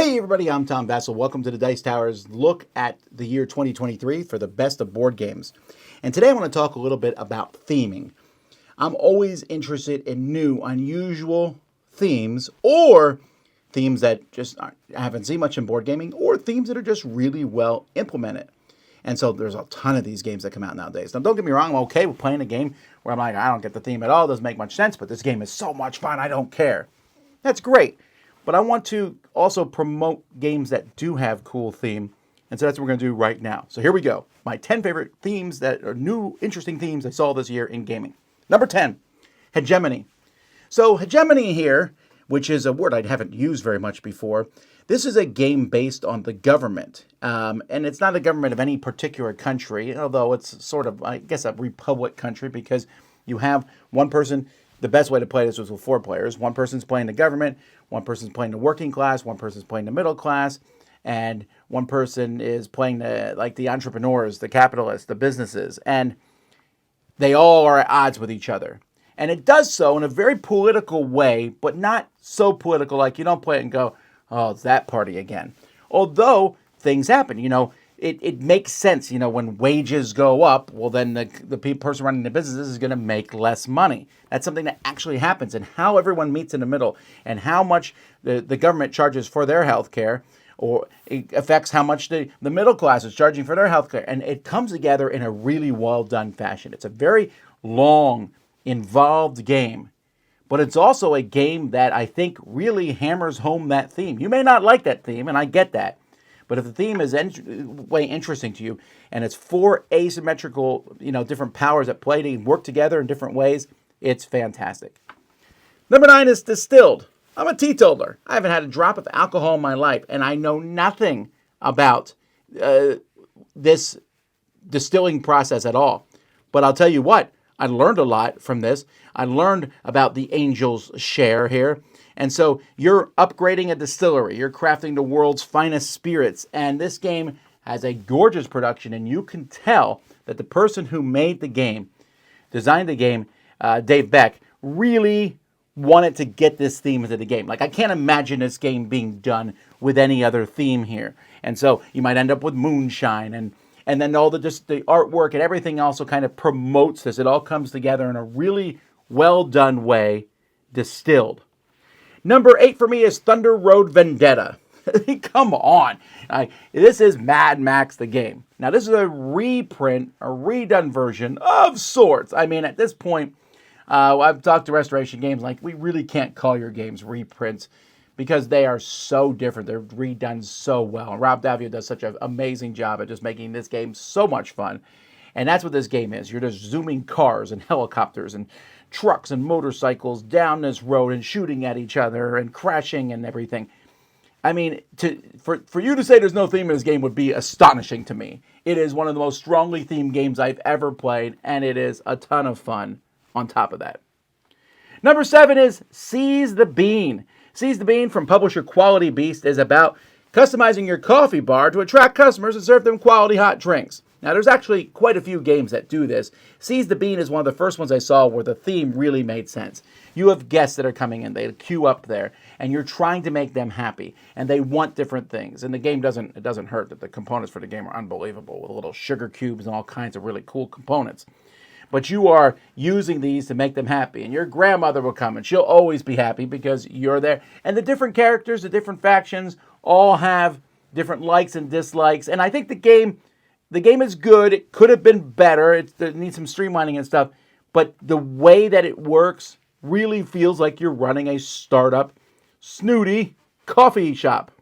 Hey everybody, I'm Tom Vasel. Welcome to the Dice Tower's look at the year 2023 for the best of board games. And today I want to talk a little bit about theming. I'm always interested in new, unusual themes, or themes that just I haven't seen much in board gaming, or themes that are just really well implemented. And so there's a ton of these games that come out nowadays. Now don't get me wrong, I'm okay with playing a game where I'm like, I don't get the theme at all, it doesn't make much sense, but this game is so much fun, I don't care. That's great. But I want to also promote games that do have cool theme. And so that's what we're going to do right now. So here we go. My 10 favorite themes that are new, interesting themes I saw this year in gaming. Number 10, hegemony. So hegemony here, which is a word I haven't used very much before, this is a game based on the government. And it's not a government of any particular country, although it's sort of, I guess, a republic country because you have one person. The best way to play this was with 4 players. One person's playing the government, one person's playing the working class, one person's playing the middle class, and one person is playing the entrepreneurs, the capitalists, the businesses, and they all are at odds with each other. And it does so in a very political way, but not so political like you don't play it and go, oh, it's that party again. Although things happen, it makes sense, when wages go up, well, then the person running the business is going to make less money. That's something that actually happens, and how everyone meets in the middle and how much the government charges for their health care, or it affects how much the middle class is charging for their health care. And it comes together in a really well-done fashion. It's a very long, involved game, but it's also a game that I think really hammers home that theme. You may not like that theme, and I get that. But if the theme is way interesting to you, and it's 4 asymmetrical, different powers that play to work together in different ways, it's fantastic. Number 9 is distilled. I'm a teetotaler. I haven't had a drop of alcohol in my life, and I know nothing about this distilling process at all. But I'll tell you what, I learned a lot from this. I learned about the angel's share here. And so you're upgrading a distillery. You're crafting the world's finest spirits. And this game has a gorgeous production. And you can tell that the person who made the game, designed the game, Dave Beck, really wanted to get this theme into the game. Like, I can't imagine this game being done with any other theme here. And so you might end up with moonshine. And then all the artwork and everything also kind of promotes this. It all comes together in a really well done way, distilled. Number 8 for me is Thunder Road Vendetta. Come on. This is Mad Max the game. Now, this is a reprint, a redone version of sorts. I mean, at this point, I've talked to Restoration Games, like, we really can't call your games reprints because they are so different. They're redone so well. And Rob Davio does such an amazing job at just making this game so much fun. And that's what this game is. You're just zooming cars and helicopters and trucks and motorcycles down this road and shooting at each other and crashing and everything. I mean, for you to say there's no theme in this game would be astonishing to me. It is one of the most strongly themed games I've ever played, and it is a ton of fun on top of that. Number 7 is Seize the Bean. Seize the Bean from publisher Quality Beast is about customizing your coffee bar to attract customers and serve them quality hot drinks. Now, there's actually quite a few games that do this. Seize the Bean is one of the first ones I saw where the theme really made sense. You have guests that are coming in. They queue up there, and you're trying to make them happy, and they want different things. And the game doesn't hurt that the components for the game are unbelievable with little sugar cubes and all kinds of really cool components. But you are using these to make them happy. And your grandmother will come, and she'll always be happy because you're there. And the different characters, the different factions, all have different likes and dislikes. And I think the game is good. It could have been better. It needs some streamlining and stuff. But the way that it works really feels like you're running a startup, snooty coffee shop.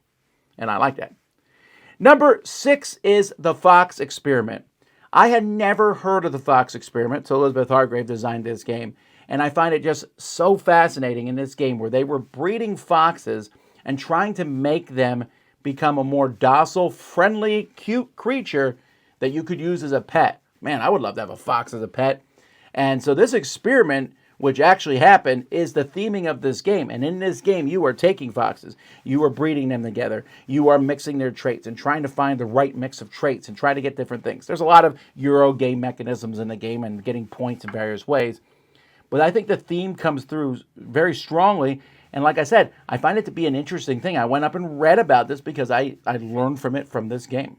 And I like that. Number 6 is The Fox Experiment. I had never heard of The Fox Experiment until Elizabeth Hargrave designed this game. And I find it just so fascinating in this game where they were breeding foxes and trying to make them become a more docile, friendly, cute creature that you could use as a pet. Man, I would love to have a fox as a pet. And so this experiment, which actually happened, is the theming of this game. And in this game, you are taking foxes. You are breeding them together. You are mixing their traits and trying to find the right mix of traits and try to get different things. There's a lot of Euro game mechanisms in the game and getting points in various ways. But I think the theme comes through very strongly. And like I said, I find it to be an interesting thing. I went up and read about this because I learned from it from this game.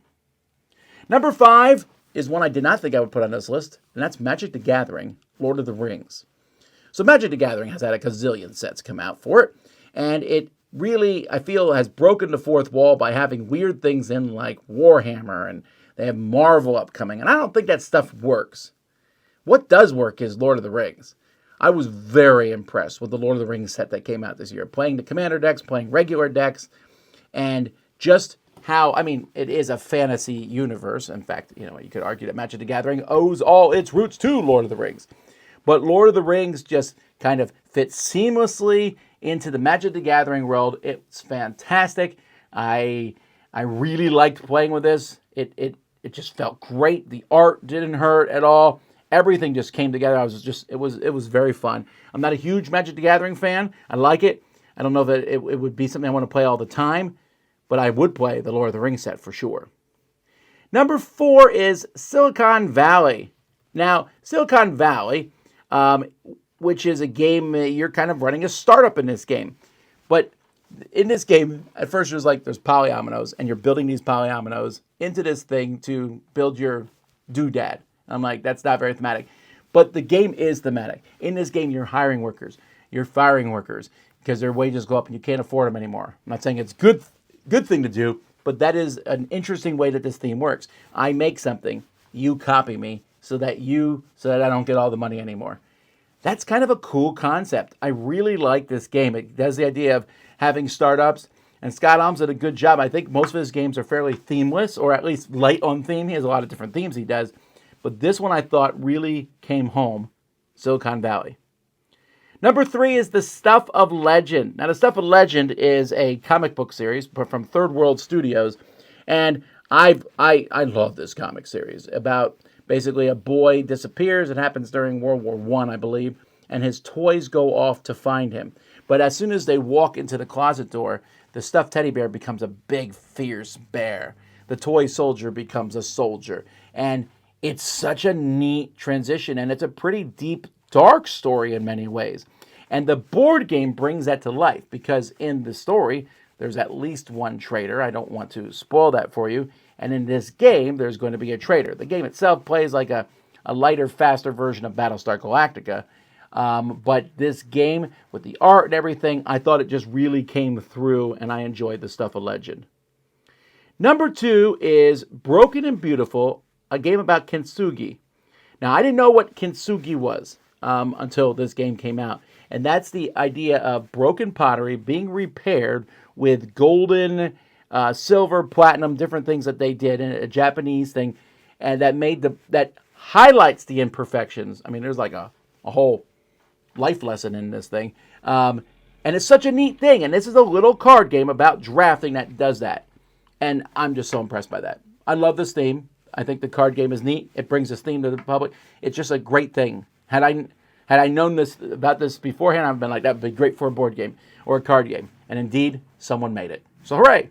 Number 5 is one I did not think I would put on this list, and that's Magic the Gathering, Lord of the Rings. So Magic the Gathering has had a gazillion sets come out for it, and it really, I feel, has broken the fourth wall by having weird things in like Warhammer, and they have Marvel upcoming, and I don't think that stuff works. What does work is Lord of the Rings. I was very impressed with the Lord of the Rings set that came out this year, playing the Commander decks, playing regular decks, and just how, I mean, it is a fantasy universe. In fact, you could argue that Magic the Gathering owes all its roots to Lord of the Rings. But Lord of the Rings just kind of fits seamlessly into the Magic the Gathering world. It's fantastic. I really liked playing with this. It just felt great. The art didn't hurt at all. Everything just came together. It was very fun. I'm not a huge Magic the Gathering fan. I like it. I don't know that it would be something I want to play all the time, but I would play the Lord of the Rings set for sure. Number 4 is Silicon Valley. Now, Silicon Valley, which is a game, you're kind of running a startup in this game. But in this game, at first it was like there's polyominoes, and you're building these polyominoes into this thing to build your doodad. I'm like, that's not very thematic. But the game is thematic. In this game, you're hiring workers. You're firing workers because their wages go up and you can't afford them anymore. I'm not saying it's good thing to do, but that is an interesting way that this theme works. I make something, you copy me so that I don't get all the money anymore. That's kind of a cool concept. I really like this game. It does the idea of having startups, and Scott Alms did a good job. I think most of his games are fairly themeless, or at least light on theme. He has a lot of different themes he does. But this one I thought really came home, Silicon Valley. Number 3 is The Stuff of Legend. Now, The Stuff of Legend is a comic book series from Third World Studios, and I love this comic series about basically a boy disappears. It happens during World War I believe, and his toys go off to find him. But as soon as they walk into the closet door, the stuffed teddy bear becomes a big, fierce bear. The toy soldier becomes a soldier, and it's such a neat transition, and it's a pretty deep, dark story in many ways. And the board game brings that to life because in the story, there's at least one traitor. I don't want to spoil that for you. And in this game, there's going to be a traitor. The game itself plays like a lighter, faster version of Battlestar Galactica. But this game, with the art and everything, I thought it just really came through, and I enjoyed The Stuff of Legend. Number 2 is Broken and Beautiful, a game about kintsugi. Now, I didn't know what kintsugi was until this game came out. And that's the idea of broken pottery being repaired with golden, silver, platinum, different things that they did in a Japanese thing. And that highlights the imperfections. I mean, there's like a whole life lesson in this thing. And it's such a neat thing. And this is a little card game about drafting that does that. And I'm just so impressed by that. I love this theme. I think the card game is neat. It brings this theme to the public. It's just a great thing. Had I known about this beforehand, I've been like, that would be great for a board game or a card game. And indeed, someone made it. So hooray.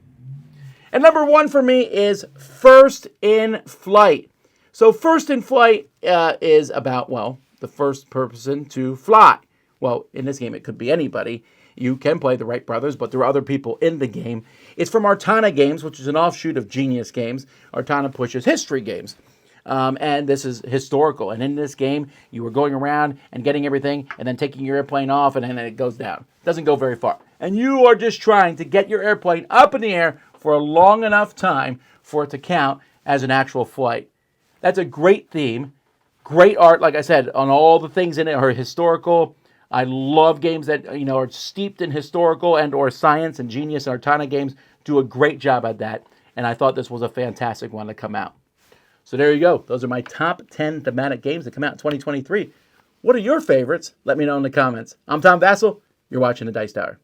And number 1 for me is First in Flight. So First in Flight is about, the first person to fly. Well, in this game, it could be anybody. You can play the Wright brothers, but there are other people in the game. It's from Artana Games, which is an offshoot of Genius Games. Artana pushes history games. And this is historical. And in this game, you were going around and getting everything and then taking your airplane off and then it goes down. It doesn't go very far. And you are just trying to get your airplane up in the air for a long enough time for it to count as an actual flight. That's a great theme. Great art, like I said, on all the things in it are historical. I love games that are steeped in historical and or science, and Genius and Artana Games do a great job at that. And I thought this was a fantastic one to come out. So there you go. Those are my top 10 thematic games that come out in 2023. What are your favorites? Let me know in the comments. I'm Tom Vasel. You're watching The Dice Tower.